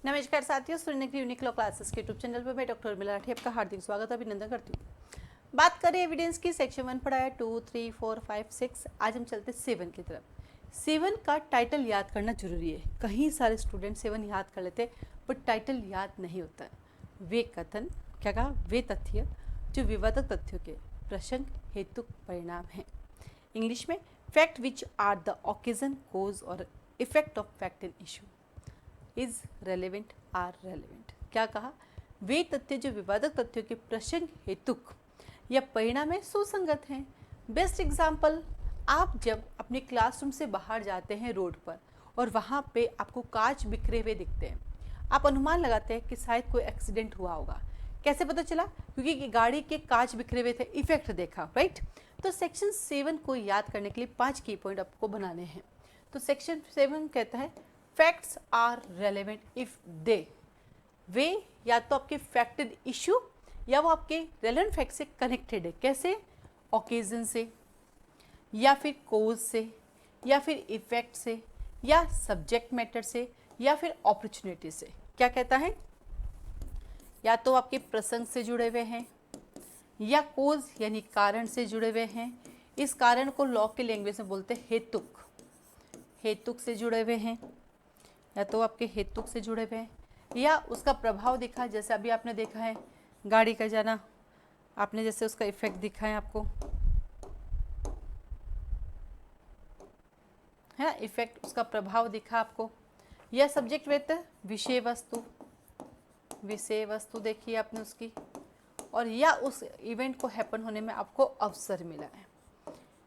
नमस्कार साथियों, सुनिए यूनिक लॉ क्लासेस के यूट्यूब चैनल पर मैं डॉक्टर उर्मिला राठी आपका हार्दिक स्वागत अभिनंदन करती हूँ। बात करें एविडेंस की, सेक्शन 1 पढ़ा है, 2, 3, 4, 5, 6। आज हम चलते 7 की तरफ। 7 का टाइटल याद करना जरूरी है। कहीं सारे स्टूडेंट 7 याद कर लेते बट टाइटल याद नहीं होता है। वे कथन, क्या कहा, वे तथ्य जो विवादक तथ्यों के प्रसंग हेतु परिणाम हैं। इंग्लिश में fact which are the occasion, cause or effect of fact in issue is relevant are relevant. क्या कहा, वे तथ्य जो विवादक तथ्यों के प्रसंग हेतुक या परिणाम में सुसंगत हैं। बेस्ट एग्जाम्पल, आप जब अपने क्लासरूम से बाहर जाते हैं रोड पर और वहाँ पे आपको कांच बिखरे हुए दिखते हैं, आप अनुमान लगाते हैं कि शायद कोई एक्सीडेंट हुआ होगा। कैसे पता चला? क्योंकि गाड़ी के कांच बिखरे हुए थे, इफेक्ट देखा, राइट। तो सेक्शन 7 को याद करने के लिए 5 की पॉइंट आपको बनाने हैं। तो सेक्शन 7 कहता है facts are relevant if they, वे या तो आपके फैक्टेड इशू या वो आपके रेलेवेंट फैक्ट से कनेक्टेड है। कैसे? ओकेजन से, या फिर कोज से, या फिर इफेक्ट से, या सब्जेक्ट मैटर से, या फिर अपॉर्चुनिटी से। क्या कहता है? या तो आपके प्रसंग से जुड़े हुए हैं, या कोज यानी कारण से जुड़े हुए हैं। इस कारण को लॉ के लैंग्वेज में बोलते हैं हेतुक, हेतुक से जुड़े हुए हैं, या तो आपके हेतुक से जुड़े हुए हैं, या उसका प्रभाव दिखा। जैसे अभी आपने देखा है गाड़ी का जाना, आपने जैसे उसका इफेक्ट दिखा है आपको, है इफेक्ट, उसका प्रभाव दिखा आपको। या सब्जेक्ट वेक्टर, विषय वस्तु, विषय वस्तु देखी आपने उसकी, और या उस इवेंट को हैपन होने में आपको अवसर मिला है।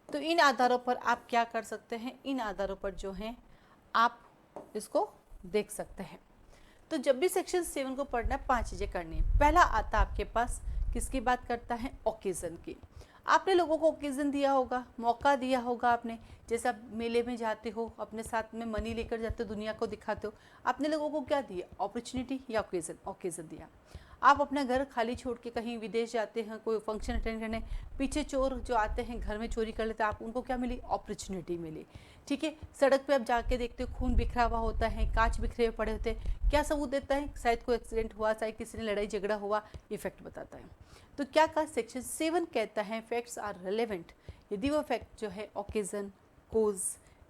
तो इन आधारों पर आप क्या कर सकते हैं, इन आधारों पर जो है आप इसको देख सकते हैं। तो जब भी सेक्शन 7 को पढ़ना है, 5 चीज़ें करनी है। पहला आता आपके पास, किसकी बात करता है? ओकेजन की। आपने लोगों को ओकेजन दिया होगा, मौका दिया होगा आपने। जैसे आप मेले में जाते हो, अपने साथ में मनी लेकर जाते हो, दुनिया को दिखाते हो, आपने लोगों को क्या दिया? अपॉर्चुनिटी या ओकेजन? ओकेजन दिया। आप अपना घर खाली छोड़ के कहीं विदेश जाते हैं, कोई फंक्शन अटेंड करने, पीछे चोर जो आते हैं घर में चोरी कर लेते हैं, आप उनको क्या मिली? अपॉर्चुनिटी मिली। ठीक है। सड़क पे आप जाके देखते हो खून बिखरा हुआ होता है, कांच बिखरे हुए पड़े होते हैं, क्या सबूत देता है? शायद कोई एक्सीडेंट हुआ, शायद किसी ने लड़ाई झगड़ा हुआ, इफेक्ट बताता है। तो क्या कहा? सेक्शन 7 कहता है फैक्ट्स आर रेलेवेंट यदि वो फैक्ट जो है ओकेजन, कोज,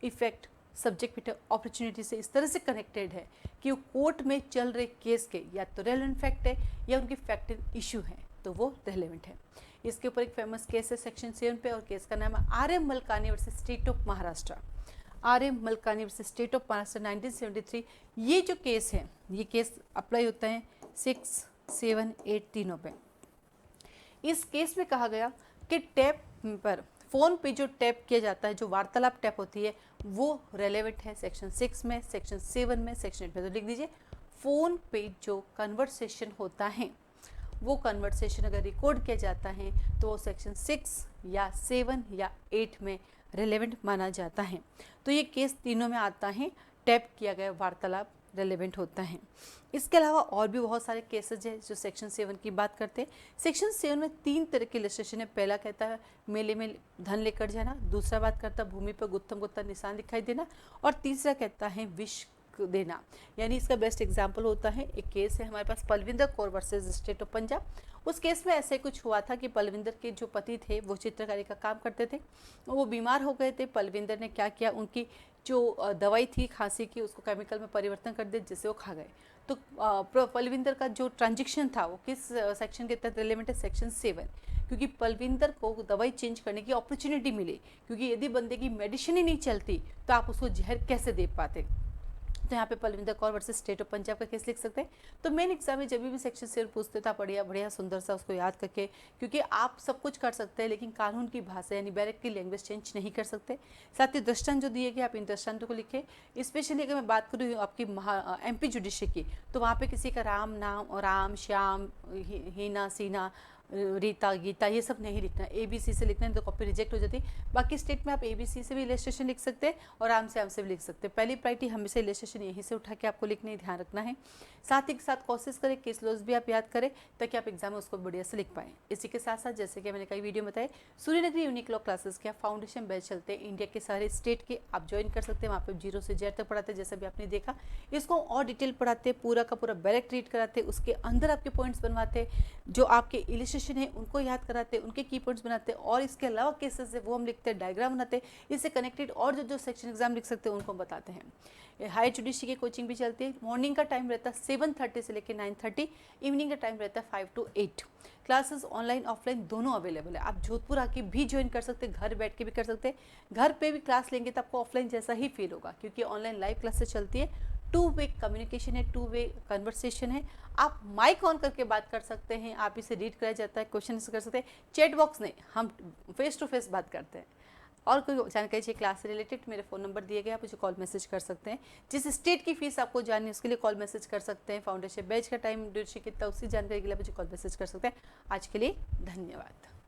इफेक्ट, सब्जेक्ट मैटर, अपॉर्चुनिटी से इस तरह से कनेक्टेड है कि वो कोर्ट में चल रहे केस के या तो रेलेवेंट फैक्ट है या उनकी फैक्टेड इशू है, तो वो रेलेवेंट है। इसके ऊपर एक फेमस केस है सेक्शन 7 पे, और केस का नाम है R.M. Malkani versus state of Maharashtra. R.M. Malkani versus state of Maharashtra 1973। ये जो केस है, ये केस अप्लाई होता है 6, 7, 8 तीनों पे। इस केस में कहा गया कि टैप पर, फ़ोन पे जो टैप किया जाता है, जो वार्तालाप टैप होती है, वो रेलेवेंट है सेक्शन 6 में, सेक्शन 7 में, सेक्शन 8 में। तो लिख दीजिए, फ़ोन पे जो कन्वर्सेशन होता है, वो कन्वर्सेशन अगर रिकॉर्ड किया जाता है तो वो सेक्शन 6 या 7 या 8 में रेलेवेंट माना जाता है। तो ये केस तीनों में आता है, टैप किया गया वार्तालाप रेलेवेंट होता है। इसके अलावा और भी बहुत सारे केसेज हैं जो सेक्शन 7 की बात करते हैं। सेक्शन 7 में 3 तरह के इलस्ट्रेशन है। पहला कहता है मेले में धन लेकर जाना, दूसरा बात करता है भूमि पर गुत्थम गुत्था निशान दिखाई देना, और तीसरा कहता है विष देना। यानी इसका बेस्ट एग्जाम्पल होता है, एक केस है हमारे पास Palwinder Kaur versus state of Punjab. उस केस में ऐसे कुछ हुआ था कि पलविंदर के जो पति थे वो चित्रकारी का काम करते थे, वो बीमार हो गए थे। पलविंदर ने क्या किया, उनकी जो दवाई थी खांसी की, उसको केमिकल में परिवर्तन कर दिया जिससे वो खा गए। तो पलविंदर का जो ट्रांजेक्शन था वो किस सेक्शन के तहत रेलेवेंट है? सेक्शन 7, क्योंकि पलविंदर को दवाई चेंज करने की अपॉर्चुनिटी मिली। क्योंकि यदि बंदे की मेडिसिन ही नहीं चलती तो आप उसको जहर कैसे दे पाते? तो यहाँ पे Palwinder Kaur versus state of Punjab का केस लिख सकते हैं। तो मेन एग्जाम में जब भी सेक्शन 7 पूछते था, बढ़िया बढ़िया सुंदर सा उसको याद करके, क्योंकि आप सब कुछ कर सकते हैं लेकिन कानून की भाषा यानी बैरक की लैंग्वेज चेंज नहीं कर सकते। साथ ही दृष्टांत जो दिए गए, आप इन दृष्टांतों को लिखें। स्पेशली अगर मैं बात करूँ आपकी MP जुडिशरी की, तो वहाँ पे किसी का राम नाम और राम श्याम, हीना, सीना, रीता, गीता, ये सब नहीं लिखना, ABC से लिखना है तो कॉपी रिजेक्ट हो जाती है। बाकी स्टेट में आप ABC से भी इलस्ट्रेशन लिख सकते हैं और आम से भी लिख सकते हैं। पहली प्रायोरिटी हमेशा इलस्ट्रेशन यहीं से उठा के आपको लिखने ध्यान रखना है। साथ ही के साथ कोशिश करें केस लॉज भी आप याद करें ताकि आप एग्जाम में उसको बढ़िया से लिख पाएँ। इसी के साथ साथ जैसे कि मैंने कई वीडियो बताए, सूर्यनगरी यूनिक लॉ क्लासेस के फाउंडेशन बैच चलते हैं इंडिया के सारे स्टेट के, आप ज्वाइन कर सकते हैं। वहाँ पे 0 से Z तक पढ़ाते हैं, जैसा भी आपने देखा। इसको और डिटेल पढ़ाते हैं, पूरा का पूरा डायरेक्ट रीड कराते हैं, उसके अंदर आपके पॉइंट्स बनवाते हैं, जो आपके इलस्ट्रेशन है उनको याद कराते हैं, उनके की पॉइंट्स बनाते हैं, और इसके अलावा केसेस है वो हम लिखते हैं, डायग्राम बनाते हैं, इससे कनेक्टेड और जो सेक्शन एग्जाम लिख सकते हैं उनको बताते हैं। हायर जुडिशरी की कोचिंग भी चलती है। मॉर्निंग का टाइम रहता है 7:30 से लेकर 9:30, इवनिंग का टाइम रहता है 5 to 8। क्लासेस ऑनलाइन ऑफलाइन दोनों अवेलेबल है। आप जोधपुर आके भी ज्वाइन कर सकते हैं, घर बैठ के भी कर सकते हैं। घर पे भी क्लास लेंगे तो आपको ऑफलाइन जैसा ही फील होगा, क्योंकि ऑनलाइन लाइव क्लासेस चलती है, 2 वे कम्युनिकेशन है, 2 वे कन्वर्सेशन है। आप माइक ऑन करके बात कर सकते हैं, आप इसे रीड कराया जाता है, क्वेश्चन कर सकते हैं। चैट बॉक्स नहीं, हम फेस टू फेस बात करते हैं। और कोई जानकारी चाहिए क्लास से रिलेटेड, मेरे फ़ोन नंबर दिए गए, आप मुझे कॉल मैसेज कर सकते हैं। जिस स्टेट की फीस आपको जाननी है उसके लिए कॉल मैसेज कर सकते हैं। फाउंडेशन बैच का टाइम ड्यूरेशन कितना, उसी जानकारी के लिए मुझे कॉल मैसेज कर सकते हैं। आज के लिए धन्यवाद।